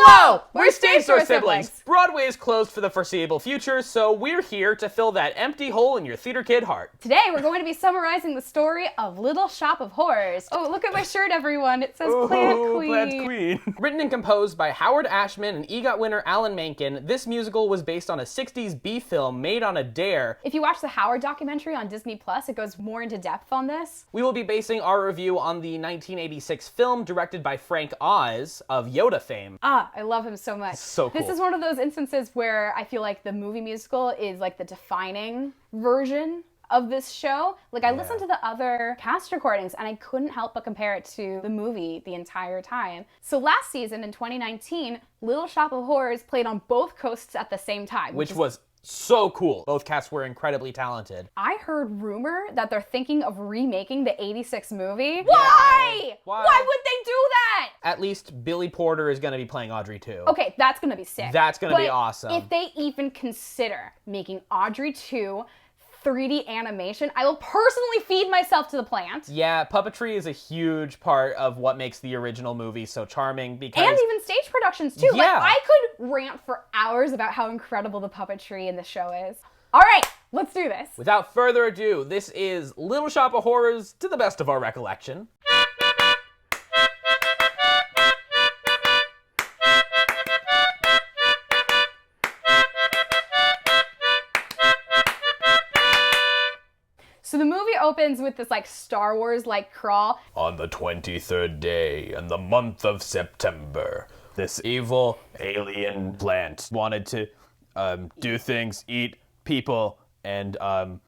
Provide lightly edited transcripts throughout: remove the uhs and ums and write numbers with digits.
Hello! We're Stage Door Siblings! Broadway is closed for the foreseeable future, so we're here to fill that empty hole in your theater kid heart. Today we're going to be summarizing the story of Little Shop of Horrors. Oh, look at my shirt, everyone. It says Plant Queen. Plant Queen. Written and composed by Howard Ashman and EGOT winner Alan Menken, this musical was based on a 60s B film made on a dare. If you watch the Howard documentary on Disney+, it goes more into depth on this. We will be basing our review on the 1986 film directed by Frank Oz of Yoda fame. I love him so much. So cool. This is one of those instances where I feel like the movie musical is like the defining version of this show. Like I listened to the other cast recordings and I couldn't help but compare it to the movie the entire time. So last season in 2019, Little Shop of Horrors played on both coasts at the same time. Which was so cool. Both casts were incredibly talented. I heard rumor that they're thinking of remaking the 86 movie. Why? Why? Why would they do that? At least Billy Porter is going to be playing Audrey 2. Okay, that's gonna be sick. That's gonna be awesome. If they even consider making Audrey 2 3D animation, I will personally feed myself to the plant. Yeah, puppetry is a huge part of what makes the original movie so charming because... And even stage productions too. Yeah. Like, I could rant for hours about how incredible the puppetry in the show is. All right, let's do this. Without further ado, this is Little Shop of Horrors to the best of our recollection. So the movie opens with this like Star Wars like crawl. On the 23rd day in the month of September, this evil alien plant wanted to do things, eat people, and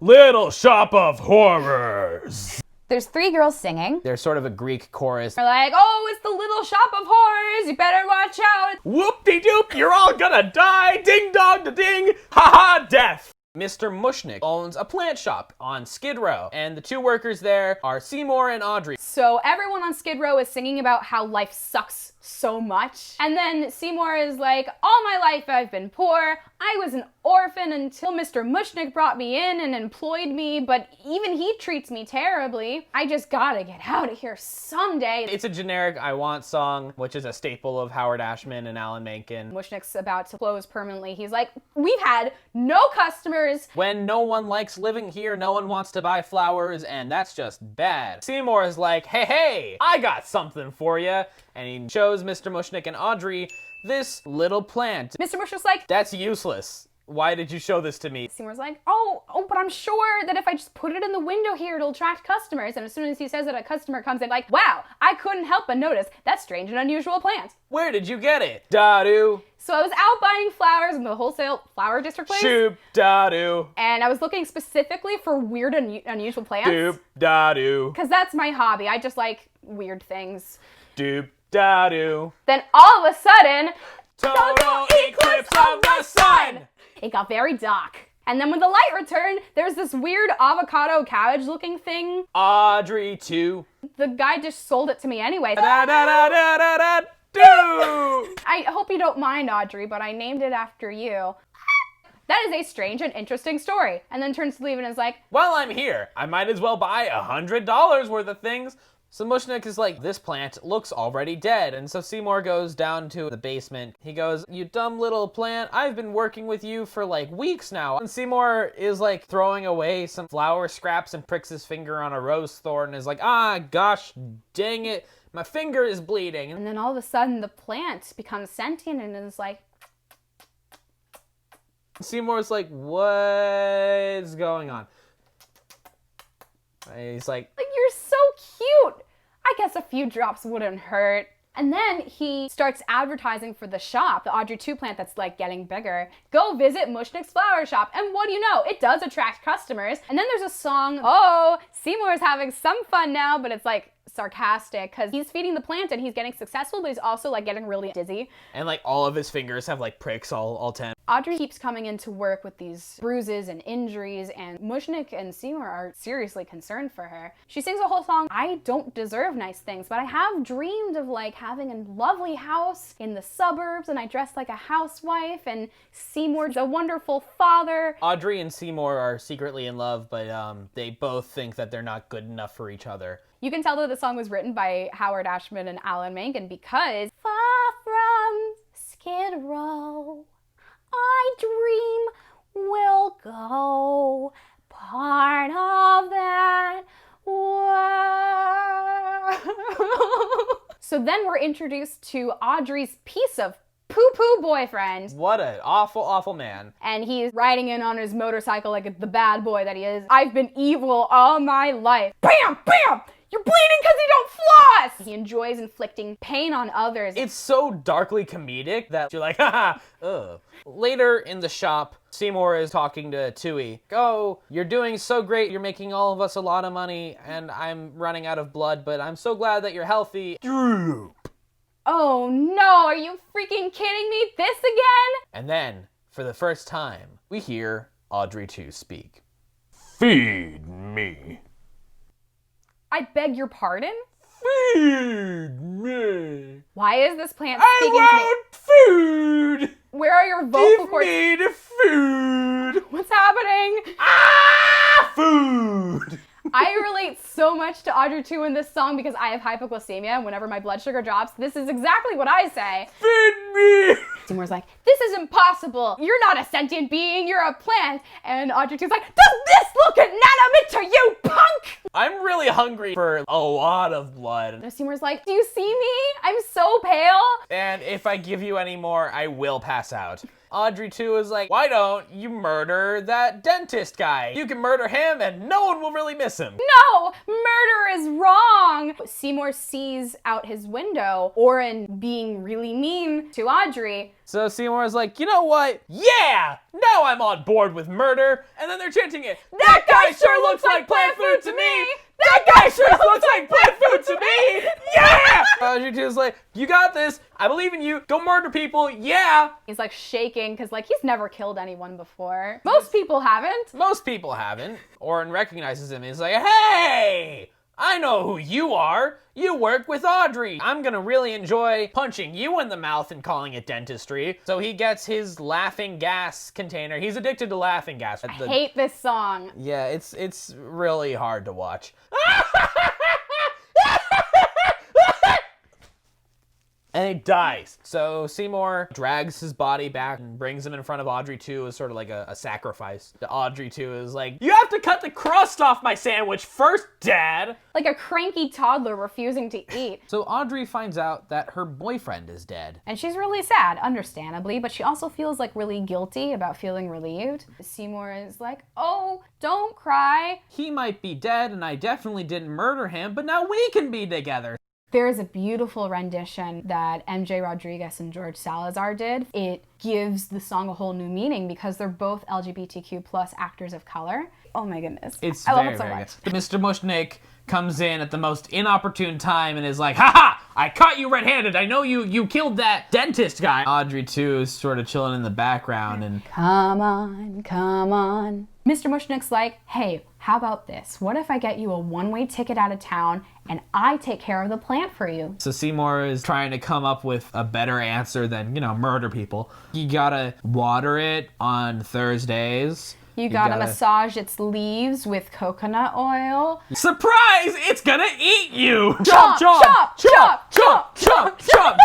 Little Shop of Horrors. There's 3 girls singing. There's sort of a Greek chorus. They're like, oh, it's the Little Shop of Horrors. You better watch out. Whoop-de-doop, you're all gonna die. Ding-dong-da-ding. Ha-ha, death. Mr. Mushnick owns a plant shop on Skid Row, and the 2 workers there are Seymour and Audrey. So everyone on Skid Row is singing about how life sucks so much. And then Seymour is like, all my life I've been poor. I was an orphan until Mr. Mushnick brought me in and employed me, but even he treats me terribly. I just gotta get out of here someday. It's a generic I Want song, which is a staple of Howard Ashman and Alan Menken. Mushnick's about to close permanently. He's like, we've had no customers. When no one likes living here, no one wants to buy flowers, and that's just bad. Seymour is like, hey, I got something for you. And he shows Mr. Mushnick and Audrey this little plant. Mr. Mushnick's like, that's useless. Why did you show this to me? Seymour's like, oh, but I'm sure that if I just put it in the window here, it'll attract customers. And as soon as he says that, a customer comes in like, wow, I couldn't help but notice that strange and unusual plant. Where did you get it? Da-doo. So I was out buying flowers in the wholesale flower district place. Shoop, da-doo. And I was looking specifically for weird and unusual plants. Doop, da-doo. Because that's my hobby. I just like weird things. Doop, da-doo. Then all of a sudden, total eclipse of the sun! It got very dark. And then when the light returned, there's this weird avocado cabbage looking thing. Audrey 2. The guy just sold it to me anyway. Da-da-da-da-da-da-do! I hope you don't mind, Audrey, but I named it after you. That is a strange and interesting story. And then turns to leave and is like, while I'm here, I might as well buy $100 worth of things. So Mushnick is like, this plant looks already dead. And so Seymour goes down to the basement. He goes, you dumb little plant, I've been working with you for like weeks now. And Seymour is like throwing away some flower scraps and pricks his finger on a rose thorn and is like, ah, gosh, dang it, my finger is bleeding. And then all of a sudden the plant becomes sentient and is like, Seymour's like, what's going on? And he's like, you're so cute. I guess a few drops wouldn't hurt. And then he starts advertising for the shop, the Audrey 2 plant that's like getting bigger. Go visit Mushnick's flower shop. And what do you know? It does attract customers. And then there's a song, oh, Seymour's having some fun now, but it's like sarcastic because he's feeding the plant and he's getting successful, but he's also like getting really dizzy. And like all of his fingers have like pricks, all 10. Audrey keeps coming into work with these bruises and injuries, and Mushnick and Seymour are seriously concerned for her. She sings a whole song, I don't deserve nice things, but I have dreamed of like having a lovely house in the suburbs, and I dress like a housewife, and Seymour's a wonderful father. Audrey and Seymour are secretly in love, but they both think that they're not good enough for each other. You can tell that the song was written by Howard Ashman and Alan Menken because far from then we're introduced to Audrey's piece of poo-poo boyfriend. What an awful, awful man. And he's riding in on his motorcycle like the bad boy that he is. I've been evil all my life. Bam! Bam! You're bleeding because you don't floss! He enjoys inflicting pain on others. It's so darkly comedic that you're like, haha, ugh. Later in the shop, Seymour is talking to Tui. Oh, you're doing so great. You're making all of us a lot of money, and I'm running out of blood, but I'm so glad that you're healthy. Oh no, are you freaking kidding me? This again? And then, for the first time, we hear Audrey 2 speak. Feed me. I beg your pardon? Feed me. Why is this plant I speaking to me? want food. Where are your vocal Give cords? me the food. What's happening? Ah, food. I relate so much to Audrey 2 in this song because I have hypoglycemia, and whenever my blood sugar drops, this is exactly what I say. Feed me. Seymour's like, this is impossible. You're not a sentient being, you're a plant. And Audrey 2's like, does this look inanimate to you, punk? I'm really hungry for a lot of blood. And Seymour's like, do you see me? I'm so pale. And if I give you any more, I will pass out. Audrey 2 is like, why don't you murder that dentist guy? You can murder him and no one will really miss him. No, murder is wrong. Seymour sees out his window Oren being really mean to Audrey. So Seymour is like, you know what? Yeah! Now I'm on board with murder. And then they're chanting it. That guy sure looks like plant food to me! That guy sure looks like plant food to me! Yeah! Audrey 2 is like, you got this. I believe in you. Go murder people. Yeah! He's like shaking because like he's never killed anyone before. Most people haven't. Most people haven't. Oren recognizes him and he's like, hey! I know who you are. You work with Audrey. I'm gonna really enjoy punching you in the mouth and calling it dentistry. So he gets his laughing gas container. He's addicted to laughing gas. I hate this song. Yeah, it's really hard to watch. And he dies. So Seymour drags his body back and brings him in front of Audrey 2 as sort of like a sacrifice. Audrey 2 is like, you have to cut the crust off my sandwich first, Dad. Like a cranky toddler refusing to eat. So Audrey finds out that her boyfriend is dead. And she's really sad, understandably, but she also feels like really guilty about feeling relieved. Seymour is like, oh, don't cry. He might be dead and I definitely didn't murder him, but now we can be together. There is a beautiful rendition that MJ Rodriguez and George Salazar did. It gives the song a whole new meaning because they're both LGBTQ plus actors of color. Oh my goodness. I love it so much. Mr. Mushnick comes in at the most inopportune time and is like, haha, I caught you red-handed. I know you killed that dentist guy. Audrey 2 is sort of chilling in the background and come on, come on. Mr. Mushnick's like, hey, how about this? What if I get you a one-way ticket out of town and I take care of the plant for you? So Seymour is trying to come up with a better answer than, murder people. You gotta water it on Thursdays. You gotta massage its leaves with coconut oil. Surprise! It's gonna eat you! Chomp, chomp, chomp, chomp, chomp, chomp!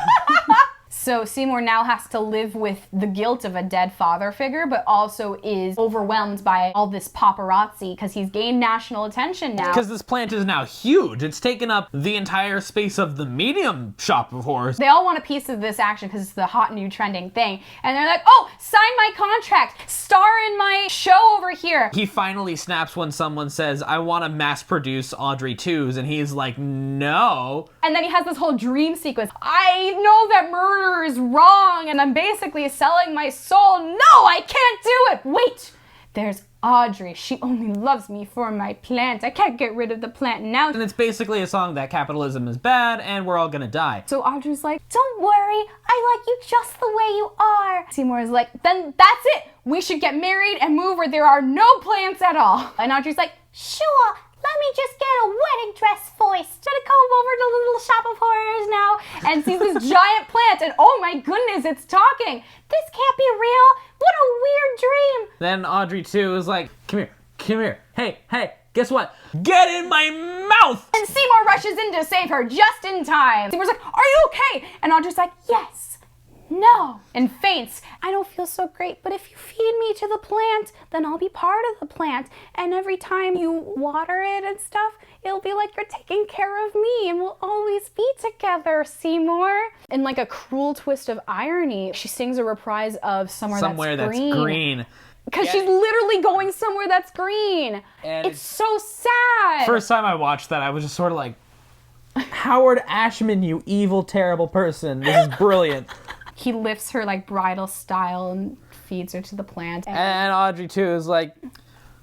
So Seymour now has to live with the guilt of a dead father figure, but also is overwhelmed by all this paparazzi because he's gained national attention now. Because this plant is now huge. It's taken up the entire space of the Medium shop of horrors. They all want a piece of this action because it's the hot new trending thing. And they're like, oh, sign my contract. Star in my show over here. He finally snaps when someone says, I want to mass produce Audrey 2s. And he's like, no. And then he has this whole dream sequence. I know that murder is wrong and I'm basically selling my soul. No, I can't do it. Wait, there's Audrey. She only loves me for my plant. I can't get rid of the plant now. And it's basically a song that capitalism is bad and we're all gonna die. So Audrey's like, don't worry, I like you just the way you are. Seymour is like, then that's it. We should get married and move where there are no plants at all. And Audrey's like, sure. Let me just get a wedding dress voice. Gonna come over to the little shop of horrors now and sees this giant plant and oh my goodness, it's talking. This can't be real. What a weird dream. Then Audrey 2 is like, come here. Hey, guess what? Get in my mouth! And Seymour rushes in to save her just in time. Seymour's like, are you okay? And Audrey's like, yes, no. and faints. I don't feel so great, but if you feed me to the plant, then I'll be part of the plant. And every time you water it and stuff, it'll be like you're taking care of me and we'll always be together, Seymour. In like a cruel twist of irony, she sings a reprise of Somewhere That's Green. Because she's literally going somewhere that's green. And it's so sad. First time I watched that, I was just sort of like, Howard Ashman, you evil, terrible person. This is brilliant. He lifts her like bridal style and feeds her to the plant. And Audrey, too, is like,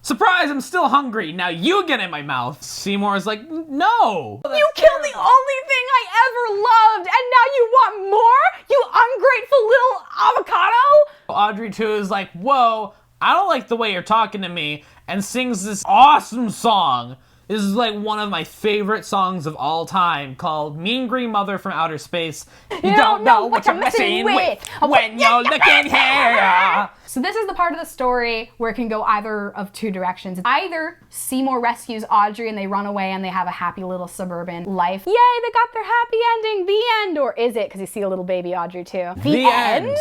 surprise, I'm still hungry. Now you get in my mouth. Seymour is like, no. You killed the only thing I ever loved, and now you want more? You ungrateful little avocado? Audrey, too, is like, whoa, I don't like the way you're talking to me, and sings this awesome song. This is like one of my favorite songs of all time, called Mean Green Mother from Outer Space. You don't know what you're messing with when you're looking here. So this is the part of the story where it can go either of two directions. Either Seymour rescues Audrey and they run away and they have a happy little suburban life. Yay, they got their happy ending, the end. Or is it, because you see a little baby Audrey too. The end?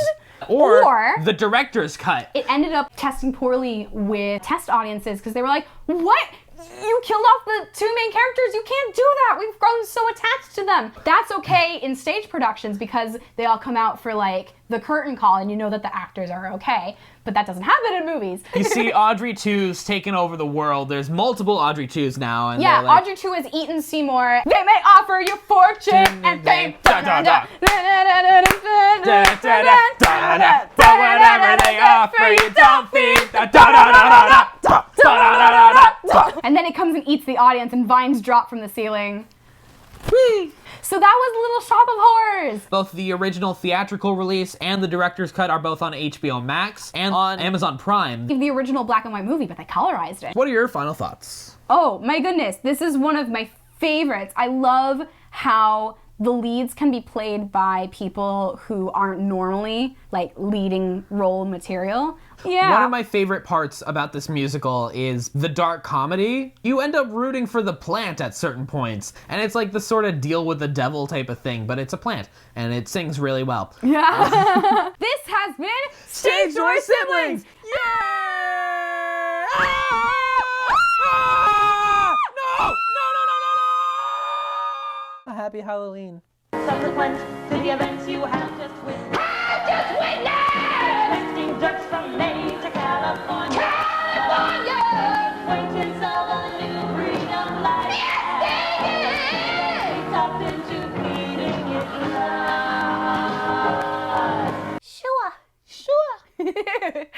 Or the director's cut. It ended up testing poorly with test audiences because they were like, what? You killed off the two main characters. You can't do that. We've grown so attached to them. That's okay in stage productions because they all come out for like the curtain call and you know that the actors are okay. But that doesn't happen in movies. You see Audrey 2's taken over the world. There's multiple Audrey 2's now. And yeah, like, Audrey 2 has eaten Seymour. They may offer you fortune and fame. But whatever they offer you, don't feed. And then it comes and eats the audience and vines drop from the ceiling. Whee! So that was Little Shop of Horrors. Both the original theatrical release and the director's cut are both on HBO Max and on Amazon Prime. The original black and white movie, but they colorized it. What are your final thoughts? Oh my goodness, this is one of my favorites. I love how the leads can be played by people who aren't normally like leading role material. Yeah. One of my favorite parts about this musical is the dark comedy. You end up rooting for the plant at certain points, and it's like the sort of deal with the devil type of thing, but it's a plant, and it sings really well. Yeah. This has been Stage Door Siblings! Yeah! No! A happy Halloween. Subsequent to the events you have just witnessed. Lifting dirt from Maine to California. Acquaintance of a new breed of life. It's up into feeding it love. Sure.